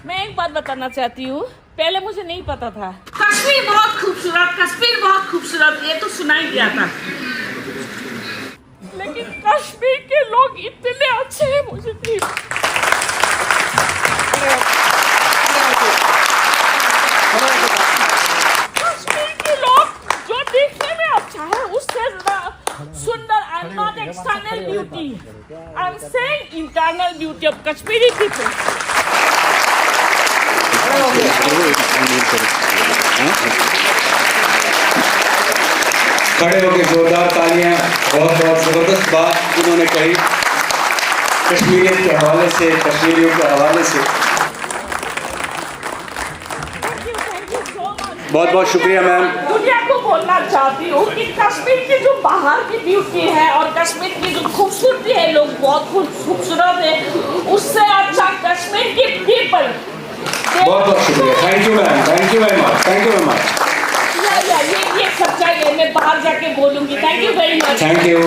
मैं एक बात बताना चाहती हूँ, पहले मुझे नहीं पता था। कश्मीर बहुत खूबसूरत, कश्मीर बहुत खूबसूरत, ये तो सुनाई दिया था। लेकिन कश्मीर के लोग इतने अच्छे हैं, मुझे नहीं। कश्मीर के लोग जो देखने में अच्छा है, उससे सुंदर। I am not external beauty, I am saying internal beauty of Kashmiri people. खड़े होकर जोरदार तालियां। बहुत बहुत जबरदस्त बात उन्होंने कही कश्मीरियत के हवाले से, कश्मीरियों के हवाले से। बहुत बहुत शुक्रिया मैम। दुनिया को बोलना चाहती हूँ कि कश्मीर की जो बाहर की ब्यूटी है और कश्मीर की जो खूबसूरती है, लोग बहुत खूबसूरत है, उससे अच्छा कश्मीर की पीपल। बहुत बहुत शुक्रिया। Thank you ma'am, thank you very much, thank you very much. ये सच्चाई है, मैं बाहर जाके बोलूंगी। Thank you very much. Thank you.